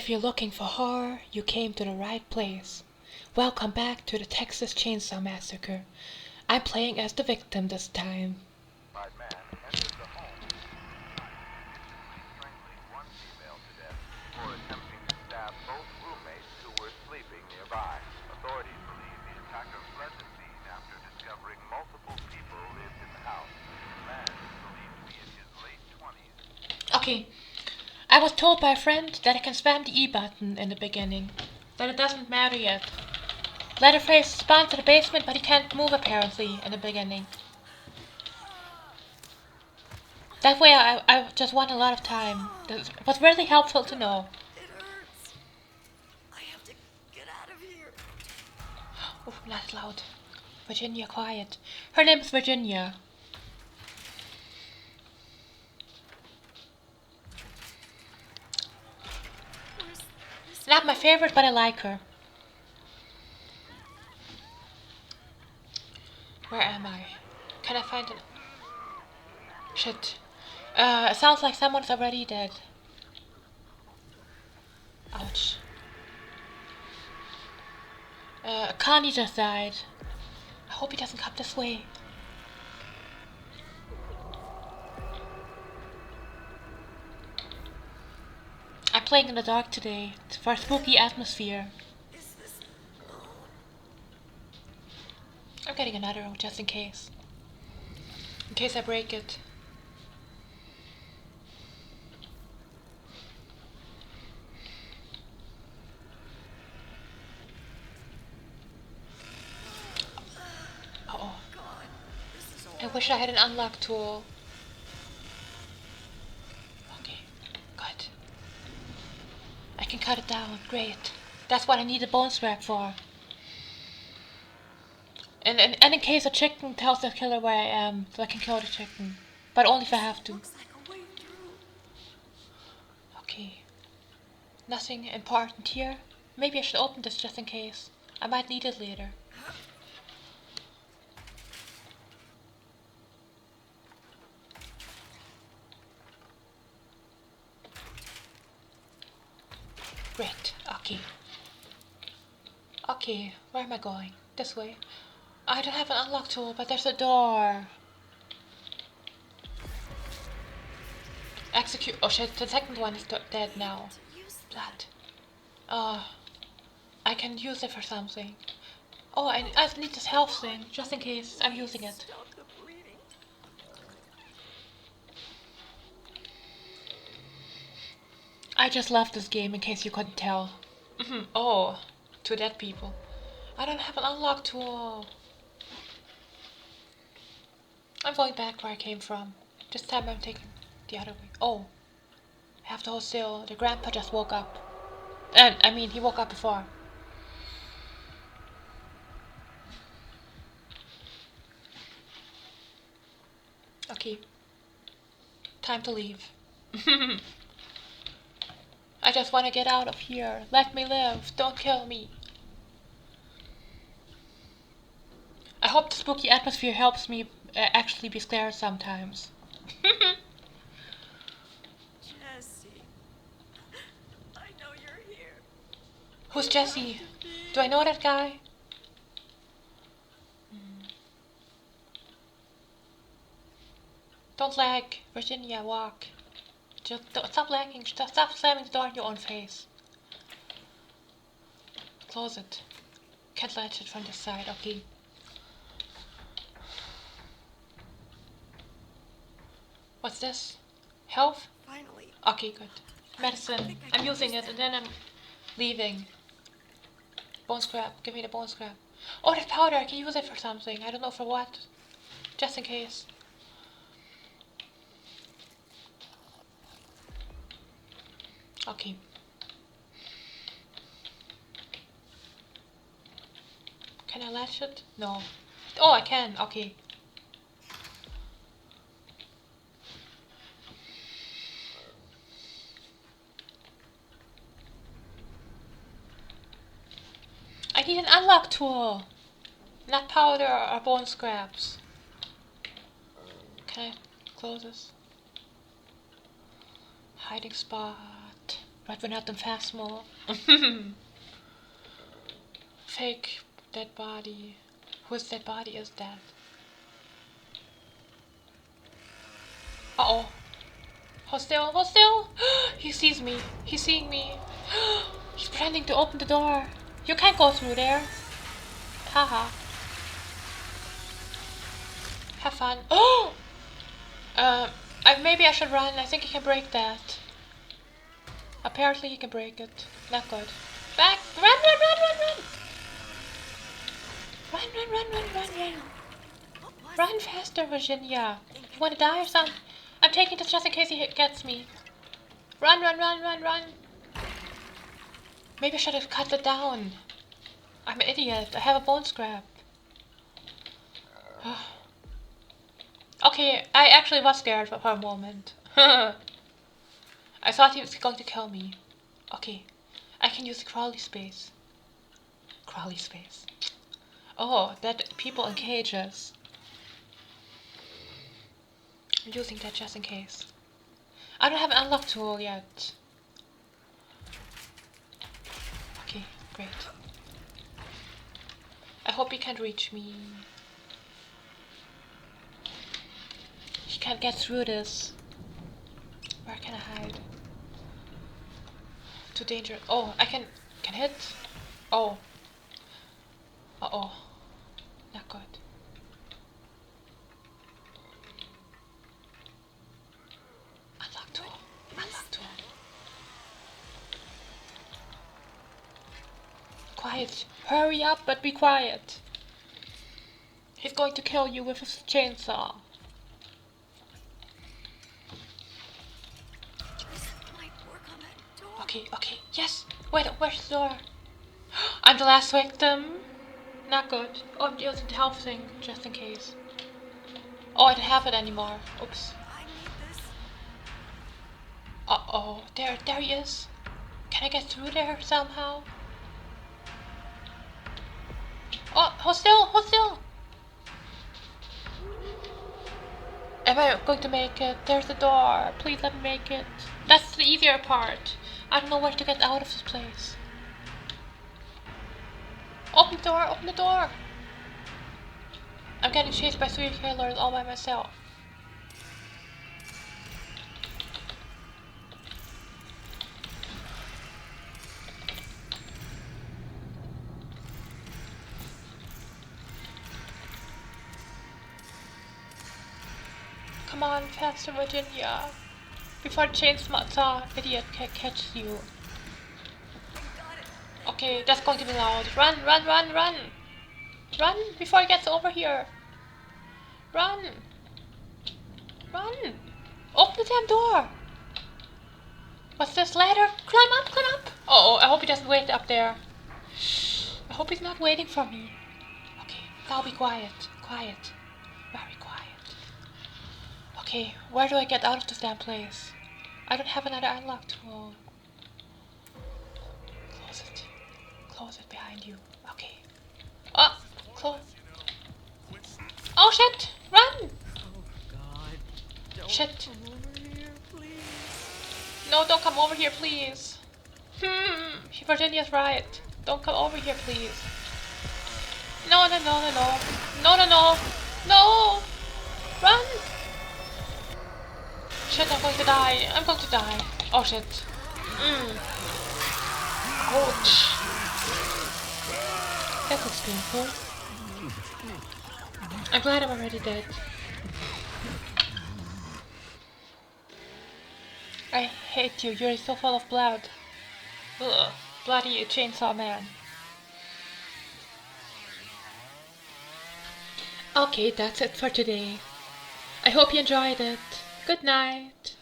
If you're looking for horror, you came to the right place. Welcome back to the Texas Chainsaw Massacre. I'm playing as the victim this time. Man entered the home, strangling one female to death for attempting to stab both roommates who were sleeping nearby. Authorities believe the attacker fled the scene after discovering multiple people lived in the house. The man is believed to be in his late 20s. Okay, I was told by a friend that I can spam the E button in the beginning. That it doesn't matter yet. Leatherface spawned to the basement, but he can't move apparently in the beginning. That way I just won a lot of time. That was really helpful to know. It hurts. I have to get out of here. Oh, not loud. Virginia, quiet. Her name is Virginia. Not my favorite, but I like her. Where am I? Can I find it? Shit. It sounds like someone's already dead. Ouch. Connie just died. I hope he doesn't come this way. I'm playing in the dark today for a spooky atmosphere. Is this I'm getting another one just in case. In case I break it. Uh-oh. God? This is I wish I had an unlock tool. Okay, good. I can cut it down, great. That's what I need a bone scrap for. And in case a chicken tells the killer where I am, so I can kill the chicken. But only if I have to. looks like a way through. Okay. Nothing important here. Maybe I should open this just in case. I might need it later. Great. Okay. Okay, where am I going? This way. I don't have an unlock tool, but there's a door. Execute. Oh shit, the second one is dead now. Blood. I can use it for something. Oh, I need this health thing, just in case. I'm using it. Stop the bleeding. I just love this game, in case you couldn't tell. Oh, two dead people. I don't have an unlock tool. I'm going back where I came from. This time I'm taking the other way. Oh, I have to hold still. The grandpa just woke up. I mean, he woke up before. Okay. Time to leave. I just want to get out of here. Let me live. Don't kill me. I hope the spooky atmosphere helps me actually be scared sometimes. Jesse. I know you're here. Who's Jesse? Do I know that guy? Don't lag. Virginia, walk. Just stop lagging. Stop slamming the door in your own face. Close it. Can't latch it from this side. Okay. What's this? Health? Finally. Okay, good. Medicine. I'm using it and then I'm leaving. Bone scrap. Give me the bone scrap. Oh, that powder. I can use it for something. I don't know for what. Just in case. Okay. Can I latch it? No. Oh, I can. Okay. I need an unlock tool. Not powder or bone scraps. Can I close this? Hiding spot. But we're not in Phasmo. Fake dead body. Whose dead body is that? Uh-oh. Hold still, hold still! He sees me. He's seeing me. He's pretending to open the door. You can't go through there. Haha. Have fun. Oh! Maybe I should run. I think he can break that. Apparently he can break it. Not good. Back! Run, run, run, run, run! Run, run, run, run, run, run! Run faster, Virginia! You wanna die or something? I'm taking this just in case he gets me. Run, run, run, run, run! Maybe I should have cut it down. I'm an idiot. I have a bone scrap. Okay, I actually was scared for a moment. I thought he was going to kill me. Okay, I can use the crawly space. Crawly space. Oh, that people in cages. I'm using that just in case. I don't have an unlock tool yet. Okay, great. I hope he can't reach me. He can't get through this. Where can I hide? Too dangerous. Oh, I can hit. Oh. Uh-oh. Not good. Unlock tool. Unlock tool. Quiet. Hurry up, but be quiet. He's going to kill you with his chainsaw. Okay, okay, yes. Wait, where's the door? I'm the last victim. Not good. Oh, I'm using the health thing, just in case. Oh, I don't have it anymore. Oops. Uh-oh, there he is. Can I get through there somehow? Oh, hold still, hold still. Am I going to make it? There's the door. Please let me make it. That's the easier part. I don't know where to get out of this place. Open the door, open the door. I'm getting chased by 3 killers all by myself. Come on, faster, Virginia. Before the chainsaw idiot catches you. Okay, that's going to be loud. Run, run, run, run! Run before he gets over here. Run! Run! Open the damn door! What's this ladder? Climb up, climb up! Oh, I hope he doesn't wait up there. I hope he's not waiting for me. Okay, now be quiet. Quiet. Very quiet. Okay, where do I get out of this damn place? I don't have another unlock tool. Close it. Close it behind you. Okay. Oh, close. Oh shit! Run! Oh God! Don't Shit. come over here, please. No, don't come over here, please. Virginia's right. Don't come over here, please. No, no, no, no, no. No, no, no. No! Run! Shit, I'm going to die. I'm going to die. Oh shit. Ouch. That looks painful. I'm glad I'm already dead. I hate you. You're so full of blood. Ugh. Bloody chainsaw man. Okay, that's it for today. I hope you enjoyed it. Good night.